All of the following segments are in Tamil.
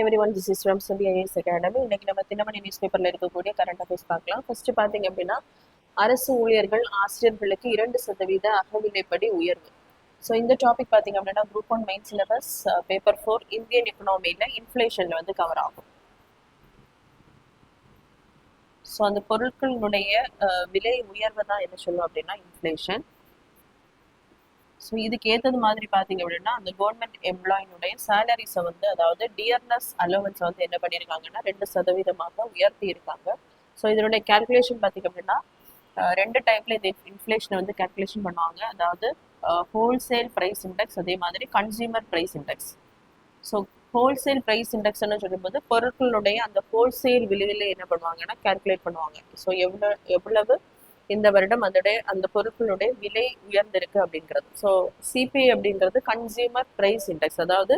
everyone, this is from Sunday IAS Academy. இன்னைக்கு நம்ம தினமணி நியூஸ் பேப்பர்ல இருக்கக்கூடிய கரண்ட் அஃபேர்ஸ் பார்க்கலாம். ஃபர்ஸ்ட் பாத்தீங்க அப்படின்னா அரசு ஊழியர்கள் ஆசிரியர்களுக்கு 2% அகவிலைப்படி உயர்வு. ஸோ இந்த டாபிக் பாத்தீங்க அப்படின்னா group 1 main syllabus paper 4 Indian எக்கனாமியில இன்ஃப்ளேஷன்ல வந்து கவர் ஆகும். ஸோ அந்த பொருட்களினுடைய விலை உயர்வை தான் என்ன சொல்லுவோம் அப்படின்னா இன்ஃப்ளேஷன். ஸோ இதுக்கு ஏற்றது மாதிரி பார்த்தீங்க அப்படின்னா அந்த கவர்மெண்ட் எம்ப்ளாயினுடைய சேலரிஸை வந்து அதாவது டியர்னஸ் அலோவன்ஸை வந்து என்ன பண்ணியிருக்காங்கன்னா 2% உயர்த்தி இருக்காங்க. ஸோ இதனுடைய கேல்குலேஷன் பார்த்தீங்க அப்படின்னா 2 டைப்ல இந்த இன்ஃப்ளேஷனை வந்து கேல்குலேஷன் பண்ணுவாங்க. அதாவது ஹோல்சேல் ப்ரைஸ் இண்டெக்ஸ், அதே மாதிரி consumer price index. So wholesale price இண்டெக்ஸ்ன்னு சொல்லும்போது பொருட்களுடைய அந்த ஹோல்சேல் விலையில என்ன பண்ணுவாங்கன்னா கேல்குலேட் பண்ணுவாங்க. ஸோ எவ்வளவு இந்த வருடம் அந்த பொருட்களுடைய விலை உயர்ந்திருக்கு அப்படிங்கிறது. ஸோ சிபிஐ அப்படிங்கிறது கன்சியூமர் ப்ரைஸ் இண்டெக்ஸ், அதாவது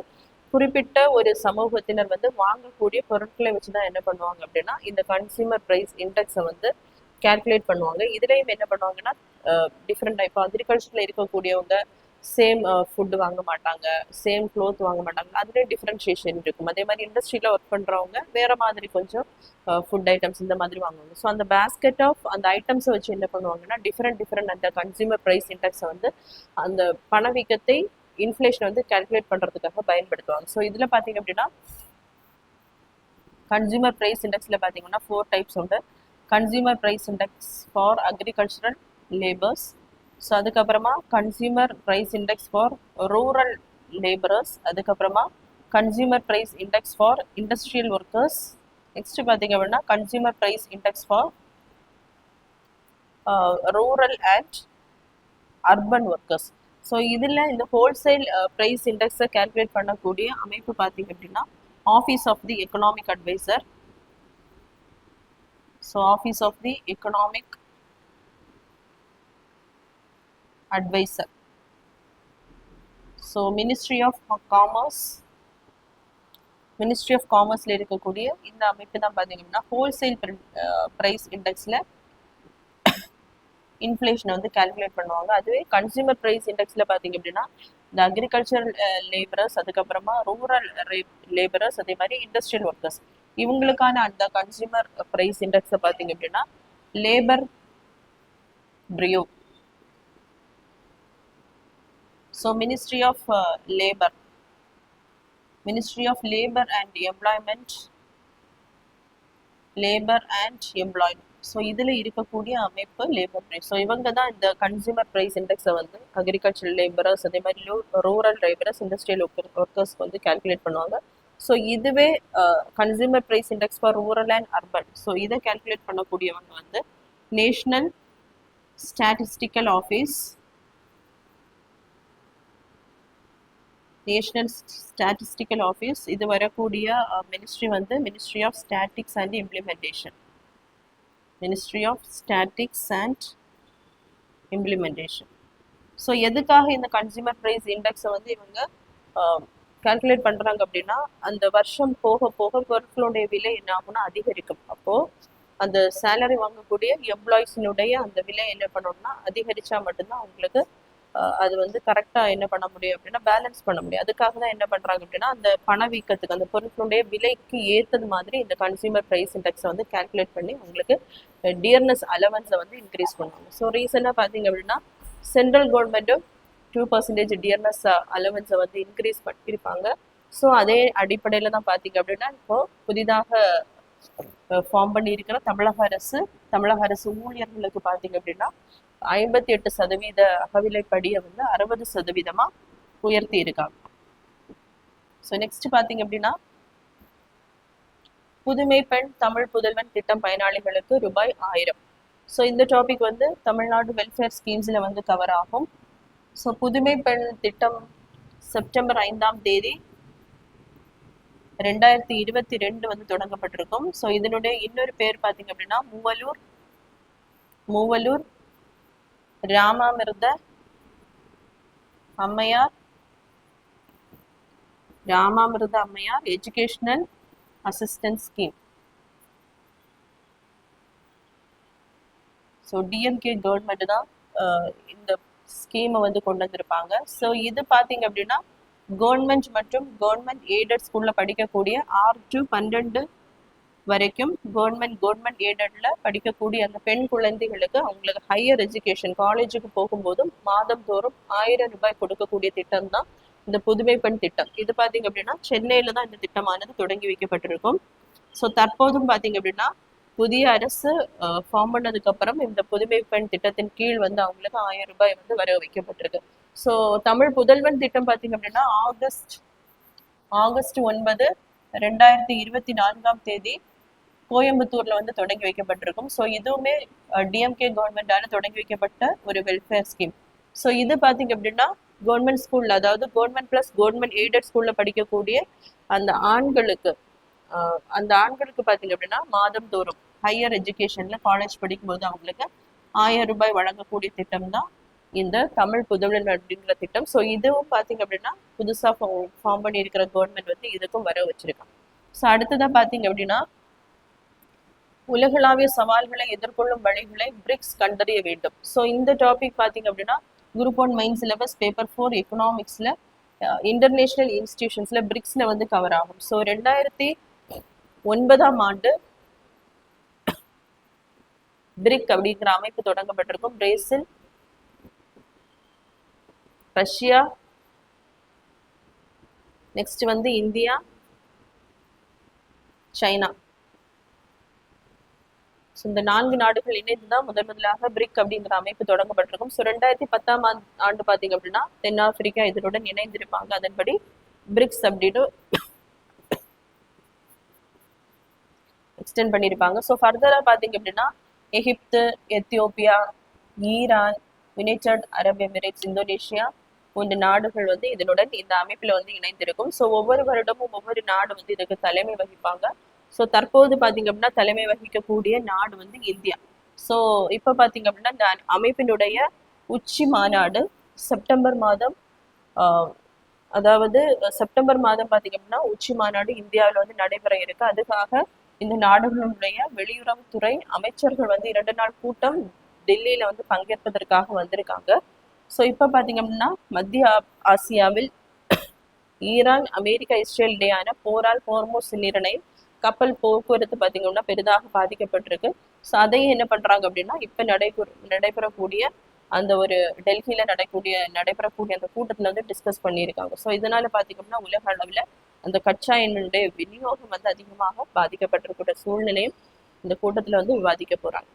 குறிப்பிட்ட ஒரு சமூகத்தினர் வந்து வாங்கக்கூடிய பொருட்களை வச்சுதான் என்ன பண்ணுவாங்க அப்படின்னா இந்த கன்சியூமர் ப்ரைஸ் இண்டெக்ஸை வந்து கேல்குலேட் பண்ணுவாங்க. இதுலேயும் என்ன பண்ணுவாங்கன்னா டிஃப்ரெண்ட் டைப் அக்ரிகல்ச்சரில் இருக்கக்கூடியவங்க சேம் ஃபுட்டு வாங்க மாட்டாங்க, சேம் க்ளோத் வாங்க மாட்டாங்க, அதுலேயே டிஃப்ரென்ஷியேஷன் இருக்கும். அதே மாதிரி இண்டஸ்ட்ரியில் ஒர்க் பண்ணுறவங்க வேறு மாதிரி கொஞ்சம் ஃபுட் ஐட்டம்ஸ் இந்த மாதிரி வாங்குவாங்க. ஸோ அந்த பேஸ்கெட் ஆஃப் அந்த ஐட்டம்ஸை வச்சு என்ன பண்ணுவாங்கன்னா டிஃப்ரெண்ட் அந்த கன்சியூமர் ப்ரைஸ் இண்டெக்ஸை வந்து அந்த பணவீக்கத்தை இன்ஃப்ளேஷன் வந்து கேல்குலேட் பண்ணுறதுக்காக பயன்படுத்துவாங்க. ஸோ இதில் பார்த்தீங்க அப்படின்னா கன்சியூமர் ப்ரைஸ் இண்டெக்ஸில் பார்த்தீங்கன்னா 4 டைப்ஸ் உண்டு. Consumer price index for agricultural labours, so அதுக்கப்புறமா consumer price index for rural labourers, அதுக்கப்புறமா consumer price index for industrial workers, next பார்த்தீங்க அப்படின்னா consumer price index for rural and urban workers. So இதில் இந்த ஹோல்சேல் ப்ரைஸ் இண்டெக்ஸை கேல்குலேட் பண்ணக்கூடிய அமைப்பு பார்த்தீங்க அப்படின்னா office of the economic advisor. So office of the economic advisor. So Ministry of Commerce இருக்கக்கூடிய இந்த அமைப்பு தான் பார்த்தீங்கன்னா ஹோல்சேல் ப்ரைஸ் இண்டெக்ஸில் இன்ஃப்ளேஷனை வந்து கேல்குலேட் பண்ணுவாங்க. அதுவே கன்சியூமர் ப்ரைஸ் இண்டெக்ஸில் பார்த்தீங்க அப்படின்னா இந்த அக்ரிகல்ச்சரல் லேபரர்ஸ், அதுக்கப்புறமா ரூரல் லேபரர்ஸ், அதே மாதிரி இண்டஸ்ட்ரியல் ஒர்க்கர்ஸ், இவங்களுக்கான அந்த கன்சியூமர் ப்ரைஸ் இண்டெக்ஸை பார்த்தீங்க அப்படின்னா labour bureau. So Ministry of Labor and Employment. So இதில் இருக்கக்கூடிய அமைப்பு லேபர் பிரைஸ். ஸோ இவங்க தான் இந்த கன்சியூமர் ப்ரைஸ் இண்டெக்ஸை வந்து அக்ரிகல்ச்சரல் லேபரர்ஸ், அதே மாதிரி ரூரல் லேபரர்ஸ், இண்டஸ்ட்ரியல் ஒர்க்கர்ஸ்க்கு வந்து கேல்குலேட் பண்ணுவாங்க. ஸோ இதுவே consumer price index for rural and urban, so இதை கேல்குலேட் பண்ணக்கூடியவங்க வந்து நேஷ்னல் ஸ்டாட்டிஸ்டிக்கல் ஆஃபீஸ். இது வரக்கூடிய மினிஸ்ட்ரி வந்து ministry of statistics and implementation. So எதுக்காக இந்த கன்சியூமர் ப்ரைஸ் இண்டெக்ஸை வந்து இவங்க கால்குலேட் பண்ணுறாங்க அப்படின்னா அந்த வருஷம் போக போக பொருட்களுடைய விலை என்ன ஆகும்னா அதிகரிக்கும். அப்போது அந்த சேலரி வாங்கக்கூடிய எம்ப்ளாயிஸினுடைய அந்த விலை என்ன பண்ணணும்னா அதிகரித்தா மட்டும்தான் அவங்களுக்கு அது வந்து கரெக்டாக என்ன பண்ண முடியும் அப்படின்னா பேலன்ஸ் பண்ண முடியும். அதுக்காக தான் என்ன பண்ணுறாங்க அப்படின்னா அந்த பணவீக்கத்துக்கு அந்த பொருட்களுடைய விலைக்கு ஏற்றது மாதிரி இந்த கன்சியூமர் ப்ரைஸ் இண்டெக்ஸை வந்து கேல்குலேட் பண்ணி உங்களுக்கு டியர்னஸ் அலவன்ஸை வந்து இன்க்ரீஸ் பண்ணுவாங்க. ஸோ ரீசெண்டாக பார்த்தீங்க அப்படின்னா சென்ட்ரல் கவர்மெண்ட்டும் 2% டியர்னஸ் அலவன்ஸை வந்து இன்க்ரீஸ் பண்ணியிருப்பாங்க. ஸோ அதே அடிப்படையில் தான் பார்த்தீங்க அப்படின்னா இப்போது புதிதாக ஃபார்ம் பண்ணியிருக்கிற தமிழக அரசு ஊழியர்களுக்கு பார்த்தீங்க அப்படின்னா 58% அகவிலைப்படியை வந்து 60% உயர்த்தி இருக்காங்க. ஸோ நெக்ஸ்ட் பார்த்தீங்க அப்படின்னா புதுமை பெண் தமிழ் புதல்வன் திட்டம் பயனாளிகளுக்கு ரூபாய் 1000. ஸோ இந்த டாபிக் வந்து தமிழ்நாடு வெல்ஃபேர் ஸ்கீம்ஸில் வந்து கவர் ஆகும். ஸோ புதுமை பெண் திட்டம் செப்டம்பர் 5ஆம் தேதி 2022 வந்து தொடங்கப்பட்டிருக்கும். ஸோ இதனுடைய இன்னொரு பேர் பார்த்தீங்க அப்படின்னா மூவலூர் ராமாமிர்த அம்மையார் educational assistance scheme. So DMK government தான் இந்த ஸ்கீமை வந்து கொண்டு வந்திருப்பாங்க. ஸோ இது பார்த்தீங்க அப்படின்னா கவர்மெண்ட் மற்றும் கவர்மெண்ட் எய்டட் ஸ்கூல்ல படிக்கக்கூடிய 6 to 12 வரைக்கும் கவர்மெண்ட் எய்டட்ல படிக்கக்கூடிய அந்த பெண் குழந்தைகளுக்கு அவங்களுக்கு ஹையர் எஜுகேஷன் காலேஜுக்கு போகும்போதும் மாதம் தோறும் 1000 ரூபாய் கொடுக்கக்கூடிய திட்டம் தான் இந்த புதுமை பெண் திட்டம். இது பாத்தீங்க அப்படின்னா சென்னையில தான் இந்த திட்டமானது தொடங்கி வைக்கப்பட்டிருக்கும். ஸோ தற்போதும் பாத்தீங்க அப்படின்னா புதிய அரசு ஃபார்ம் பண்ணதுக்கு அப்புறம் இந்த புதுமை பெண் திட்டத்தின் கீழ் வந்து அவங்களுக்கு 1000 ரூபாய் வந்து வர வைக்கப்பட்டிருக்கு. ஸோ தமிழ் புதல்வன் திட்டம் பாத்தீங்க அப்படின்னா ஆகஸ்ட் 9, 2024 கோயம்புத்தூர்ல வந்து தொடங்கி வைக்கப்பட்டிருக்கும். ஸோ இதுவுமே டிஎம்கே கவர்மெண்டால தொடங்கி வைக்கப்பட்ட ஒரு வெல்ஃபேர் ஸ்கீம். ஸோ இது பாத்தீங்க அப்படின்னா கவர்மெண்ட் ஸ்கூல்ல, அதாவது கவர்மெண்ட் பிளஸ் கவர்மெண்ட் எய்டட் ஸ்கூல்ல படிக்கக்கூடிய அந்த ஆண்களுக்கு பாத்தீங்க அப்படின்னா மாதம் தோறும் ஹையர் எஜுகேஷன்ல காலேஜ் படிக்கும்போது அவங்களுக்கு 1000 ரூபாய் வழங்கக்கூடிய திட்டம் தான் இந்த தமிழ் புதல்வன் அப்படிங்கிற திட்டம். ஸோ இதுவும் பாத்தீங்க அப்படின்னா புதுசா ஃபார்ம் பண்ணி இருக்கிற கவர்மெண்ட் வந்து இதுக்கும் வர வச்சிருக்காங்க. ஸோ அடுத்ததான் பாத்தீங்க அப்படின்னா உலகளாவிய சவால்களை எதிர்கொள்ளும் வழிகளை பிரிக்ஸ் கண்டறிய வேண்டும். ஸோ இந்த டாபிக் பாத்தீங்க அப்படின்னா குரூப் 1 மெயின் சிலபஸ் பேப்பர் 4 எக்கனாமிக்ஸ்ல இன்டர்நேஷனல் இன்ஸ்டிடியூஷன்ஸ்ல பிரிக்ஸ்ல வந்து கவர் ஆகும். ஸோ 2009 பிரிக் அப்படிங்கிற அமைப்பு தொடங்கப்பட்டிருக்கும். பிரேசில், ரஷ்யா, நெக்ஸ்ட் வந்து இந்தியா, சைனா. இந்த 4 நாடுகள் இணைந்துதான் முதலாக பிரிக் அப்படிங்கிற அமைப்பு தொடங்கப்பட்டிருக்கும். ஸோ 2010 ஆண்டு பாத்தீங்க அப்படின்னா தென்னாப்பிரிக்கா இதனுடன் இணைந்திருப்பாங்க. அதன்படி பிரிக்ஸ் அப்படின்னு எக்ஸ்டெண்ட் பண்ணியிருப்பாங்க. ஸோ ஃபர்தரா பாத்தீங்க அப்படின்னா Egypt, Ethiopia, Iran, United Arab Emirates, Indonesia போன்ற நாடுகள் வந்து இதனுடன் இந்த அமைப்புல வந்து இணைந்திருக்கும். ஸோ ஒவ்வொரு வருடமும் ஒவ்வொரு நாடு வந்து இதுக்கு தலைமை வகிப்பாங்க. ஸோ தற்போது பாத்தீங்க அப்படின்னா தலைமை வகிக்கக்கூடிய நாடு வந்து இந்தியா. ஸோ இப்ப பாத்தீங்க அப்படின்னா இந்த அமைப்பினுடைய உச்சி மாநாடு செப்டம்பர் மாதம் பாத்தீங்க அப்படின்னா உச்சி மாநாடு இந்தியாவில் வந்து நடைபெற இருக்கு. அதுக்காக இந்த நாடுகளுடைய வெளியுறவுத்துறை அமைச்சர்கள் வந்து 2 நாள் கூட்டம் டெல்லியில வந்து பங்கேற்பதற்காக வந்திருக்காங்க. ஸோ இப்ப பாத்தீங்க அப்படின்னா மத்திய ஆசியாவில் ஈரான், அமெரிக்கா, இஸ்ரேல் இடையான போரால் ஹோர்முஸ் நீரிணை கப்பல் போக்குவரத்து பாத்தீங்கன்னா பெரிதாக பாதிக்கப்பட்டிருக்கு. ஸோ அதையும் என்ன பண்றாங்க அப்படின்னா இப்ப நடைபெறக்கூடிய அந்த ஒரு டெல்லியில நடைபெறக்கூடிய அந்த கூட்டத்துல வந்து டிஸ்கஸ் பண்ணியிருக்காங்க. ஸோ இதனால பாத்தீங்க அப்படின்னா உலக அளவுல அந்த கச்சா எண்ணெயுடைய விநியோகம் வந்து அதிகமாக பாதிக்கப்பட்டிருக்கிற சூழ்நிலையும் இந்த கூட்டத்துல வந்து விவாதிக்க போறாங்க.